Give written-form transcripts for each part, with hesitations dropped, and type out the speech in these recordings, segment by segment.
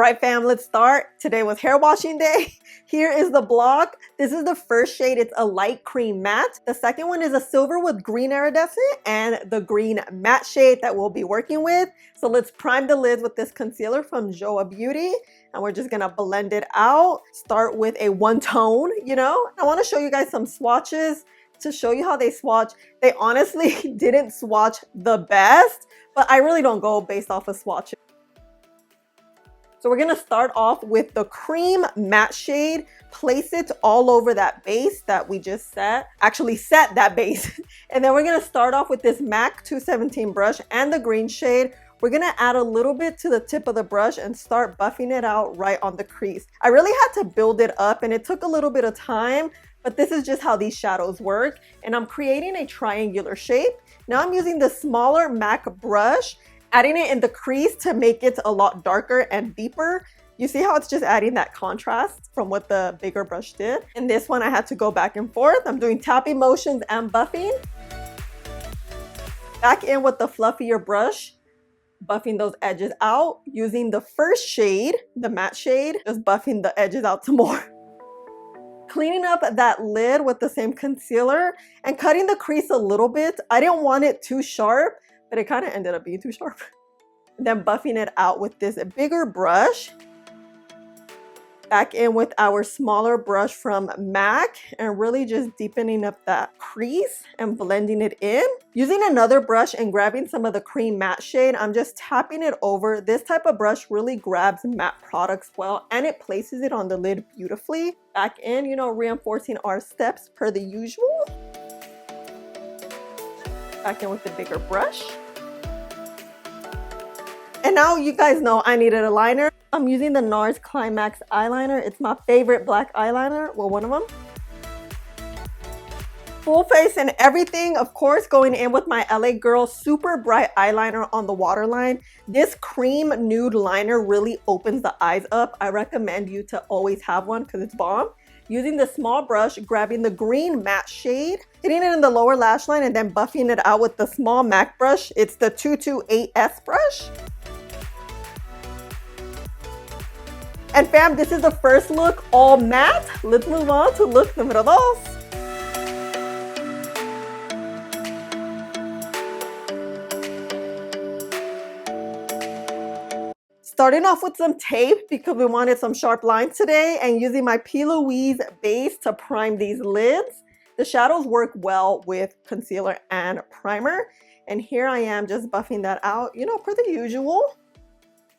right, fam, let's start. Today was hair washing day. Here is the block. This is the first shade. It's a light cream matte. The second one is a silver with green iridescent and the green matte shade that we'll be working with. So let's prime the lids with this concealer from Joa Beauty. And we're just gonna blend it out. Start with a one tone, you know? I wanna show you guys some swatches to show you how they swatch. They honestly didn't swatch the best, but I really don't go based off of swatches. So we're gonna start off with the cream matte shade. Place it all over that base that we just set. Actually set that base. And then we're gonna start off with this MAC 217 brush and the green shade. We're gonna add a little bit to the tip of the brush and start buffing it out right on the crease. I really had to build it up and it took a little bit of time, but this is just how these shadows work. And I'm creating a triangular shape. Now I'm using the smaller MAC brush, adding it in the crease to make it a lot darker and deeper. You see how it's just adding that contrast from what the bigger brush did? In this one, I had to go back and forth. I'm doing tapping motions and buffing. Back in with the fluffier brush, buffing those edges out. Using the first shade, the matte shade, just buffing the edges out some more. Cleaning up that lid with the same concealer and cutting the crease a little bit. I didn't want it too sharp, but it kind of ended up being too sharp. Then buffing it out with this bigger brush. Back in with our smaller brush from MAC and really just deepening up that crease and blending it in. Using another brush and grabbing some of the cream matte shade, I'm just tapping it over. This type of brush really grabs matte products well and it places it on the lid beautifully. Back in, you know, reinforcing our steps per the usual. Back in with the bigger brush. And now you guys know I needed a liner. I'm using the NARS Climax eyeliner. It's my favorite black eyeliner. Well, one of them. Full face and everything, of course, going in with my LA Girl super bright eyeliner on the waterline. This cream nude liner really opens the eyes up. I recommend you to always have one because it's bomb. Using the small brush, grabbing the green matte shade, hitting it in the lower lash line and then buffing it out with the small MAC brush. It's the 228S brush. And fam, this is the first look, all matte. Let's move on to look número dos. Starting off with some tape because we wanted some sharp lines today and using my P. Louise base to prime these lids. The shadows work well with concealer and primer. And here I am just buffing that out, you know, per the usual.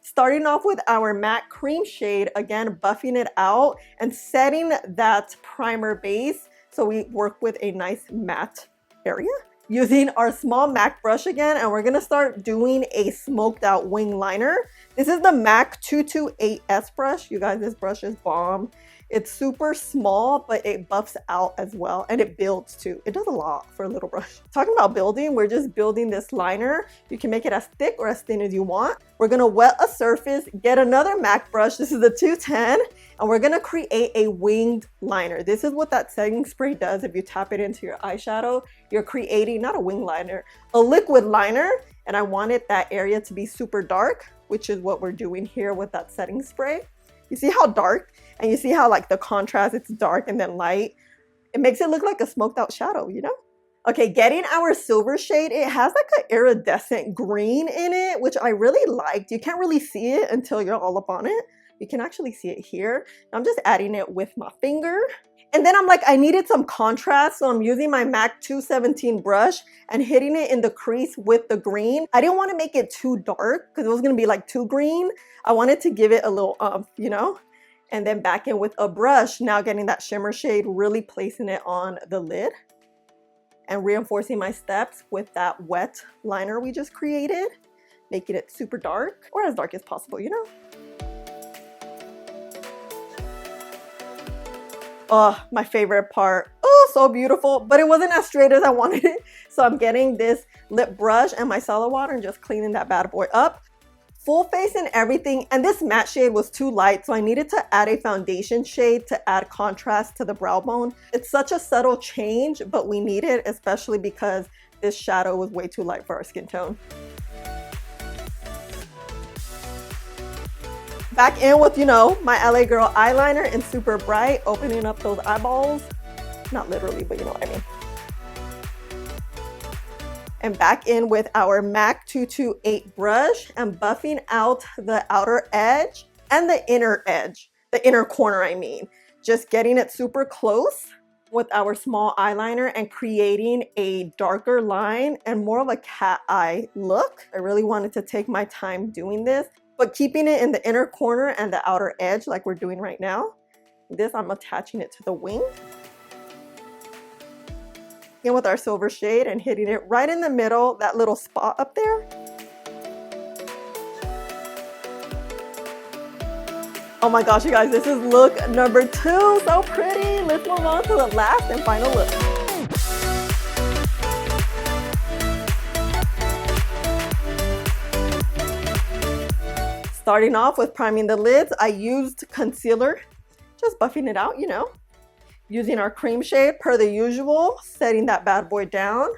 Starting off with our matte cream shade, again, buffing it out and setting that primer base so we work with a nice matte area. Using our small MAC brush again, and we're gonna start doing a smoked out wing liner. This is the MAC 228S brush. You guys, this brush is bomb. It's super small, but it buffs out as well, and it builds too. It does a lot for a little brush. Talking about building, we're just building this liner. You can make it as thick or as thin as you want. We're gonna wet a surface, get another MAC brush. This is the 210, and we're gonna create a winged liner. This is what that setting spray does. If you tap it into your eyeshadow, you're creating, not a wing liner, a liquid liner, and I wanted that area to be super dark, which is what we're doing here with that setting spray. You see how dark? And you see how like the contrast, it's dark and then light. It makes it look like a smoked out shadow, you know? Okay, getting our silver shade, it has like an iridescent green in it, which I really liked. You can't really see it until you're all up on it. You can actually see it here. I'm just adding it with my finger. And then I'm like, I needed some contrast, so I'm using my MAC 217 brush and hitting it in the crease with the green. I didn't want to make it too dark because it was going to be like too green. I wanted to give it a little you know? And then back in with a brush, now getting that shimmer shade, really placing it on the lid and reinforcing my steps with that wet liner we just created, making it super dark or as dark as possible, you know? Oh, my favorite part. Oh, so beautiful, but it wasn't as straight as I wanted it. So I'm getting this lip brush and my micellar water and just cleaning that bad boy up. Full face and everything, and this matte shade was too light, so I needed to add a foundation shade to add contrast to the brow bone. It's such a subtle change, but we need it, especially because this shadow was way too light for our skin tone. Back in with, you know, my LA Girl eyeliner in Super Bright, opening up those eyeballs. Not literally, but you know what I mean. And back in with our MAC 228 brush and buffing out the outer edge and the inner edge, the inner corner I mean. Just getting it super close with our small eyeliner and creating a darker line and more of a cat eye look. I really wanted to take my time doing this, but keeping it in the inner corner and the outer edge like we're doing right now. This, I'm attaching it to the wing. In with our silver shade and hitting it right in the middle, that little spot up there. Oh my gosh, you guys, this is look number 2. So pretty. Let's move on to the last and final look. Starting off with priming the lids, I used concealer, just buffing it out, you know. Using our cream shade per the usual, setting that bad boy down.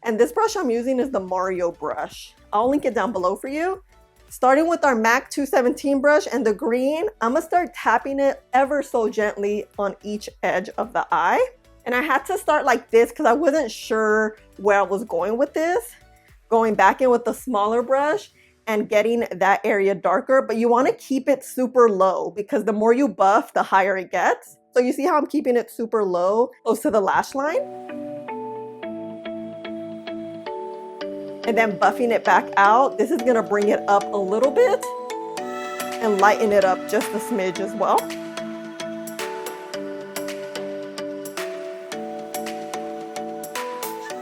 And this brush I'm using is the Mario brush. I'll link it down below for you. Starting with our MAC 217 brush and the green, I'm gonna start tapping it ever so gently on each edge of the eye. And I had to start like this because I wasn't sure where I was going with this. Going back in with the smaller brush and getting that area darker, but you wanna keep it super low because the more you buff, the higher it gets. So you see how I'm keeping it super low, close to the lash line? And then buffing it back out. This is gonna bring it up a little bit and lighten it up just a smidge as well.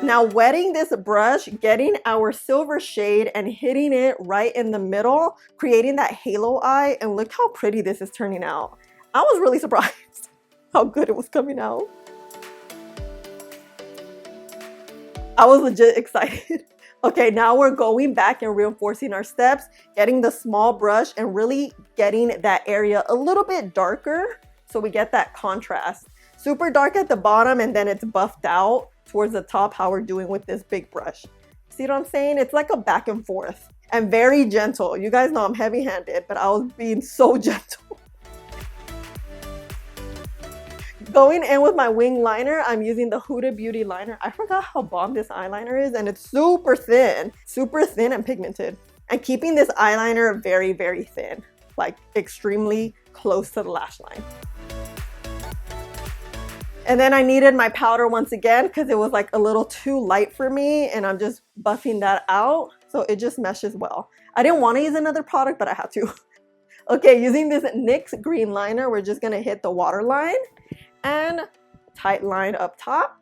Now wetting this brush, getting our silver shade and hitting it right in the middle, creating that halo eye, and look how pretty this is turning out. I was really surprised how good it was coming out. I was legit excited. Okay, now we're going back and reinforcing our steps, getting the small brush and really getting that area a little bit darker so we get that contrast. Super dark at the bottom and then it's buffed out towards the top, how we're doing with this big brush. See what I'm saying? It's like a back and forth and very gentle. You guys know I'm heavy-handed, but I was being so gentle. Going in with my wing liner, I'm using the Huda Beauty liner. I forgot how bomb this eyeliner is, and it's super thin and pigmented. And keeping this eyeliner very, very thin, like extremely close to the lash line. And then I needed my powder once again because it was like a little too light for me, and I'm just buffing that out so it just meshes well. I didn't want to use another product, but I had to. Okay, using this NYX green liner, we're just gonna hit the waterline and tight line up top.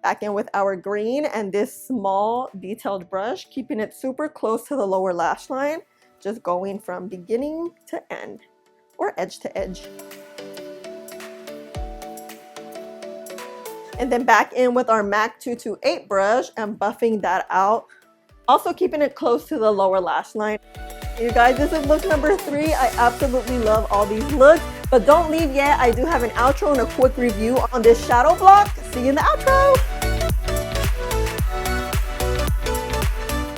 Back in with our green and this small detailed brush, keeping it super close to the lower lash line, just going from beginning to end or edge to edge. And then back in with our MAC 228 brush and buffing that out, also keeping it close to the lower lash line. You guys, this is look number 3. I absolutely love all these looks, but don't leave yet. I do have an outro and a quick review on this shadow block. See you in the outro.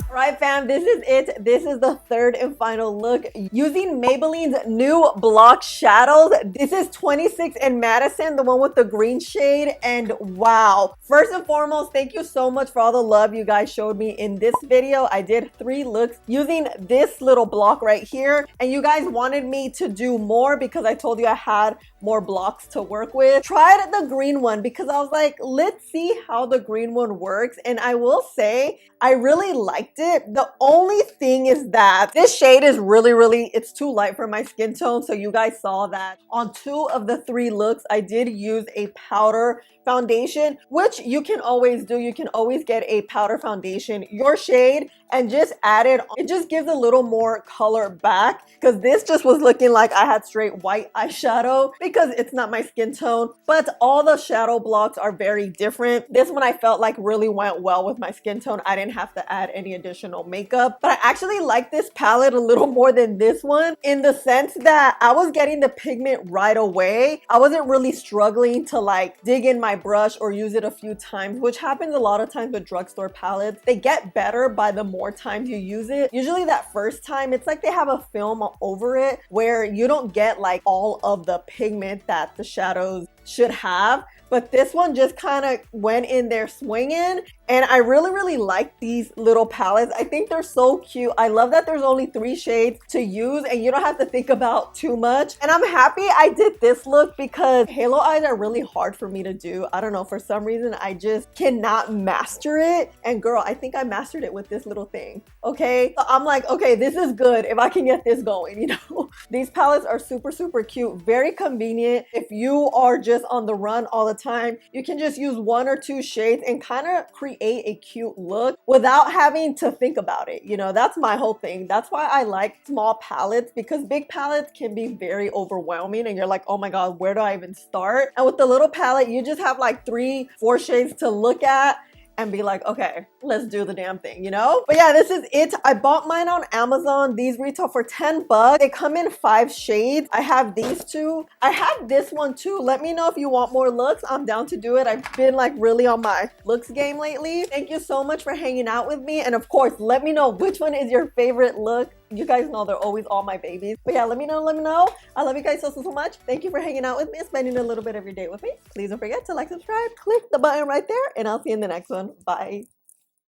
All right, fam, this is it. This is the third and final look using Maybelline's new block shadows. This is 26 in Madison, the one with the green shade. And wow, first and foremost, thank you so much for all the love you guys showed me in this video. I did 3 looks using this little block right here. And you guys wanted me to do more because I told you I had more blocks to work with. Tried the green one because I was like, let's see how the green one works. And I will say, I really liked it. The only thing is that this shade is really, it's too light for my skin tone. So you guys saw that on 2 of the 3 looks, I did use a powder foundation, which you can always do. You can always get a powder foundation, your shade, and just add it on. It just gives a little more color back because this just was looking like I had straight white eyeshadow because it's not my skin tone. But all the shadow blocks are very different. This one I felt like really went well with my skin tone. I didn't have to add any additional makeup, but I actually like this palette a little more than this one in the sense that I was getting the pigment right away. I wasn't really struggling to like dig in my brush or use it a few times, which happens a lot of times with drugstore palettes. They get better by the more more times you use it. Usually that first time, it's like they have a film over it where you don't get like all of the pigment that the shadows should have. But this one just kind of went in there swinging, and I really like these little palettes. I think they're so cute. I love that there's only 3 shades to use and you don't have to think about too much. And I'm happy I did this look because halo eyes are really hard for me to do. I don't know, for some reason I just cannot master it. And girl, I think I mastered it with this little thing. Okay, so I'm like, okay, this is good if I can get this going, you know. These palettes are super cute, very convenient. If you are just on the run all the time, you can just use 1 or 2 shades and kind of create a cute look without having to think about it. You know, that's my whole thing. That's why I like small palettes, because big palettes can be very overwhelming and you're like, oh my god, where do I even start? And with the little palette, you just have like 3-4 shades to look at and be like, okay, let's do the damn thing, you know? But yeah, this is it. I bought mine on Amazon. These retail for 10 bucks. They come in 5 shades. I have these 2. I have this one too. Let me know if you want more looks. I'm down to do it. I've been like really on my looks game lately. Thank you so much for hanging out with me. And of course, let me know which one is your favorite look. You guys know they're always all my babies. But yeah, let me know. I love you guys so much. Thank you for hanging out with me and spending a little bit of your day with me. Please don't forget to like, subscribe, click the button right there, and I'll see you in the next one. Bye.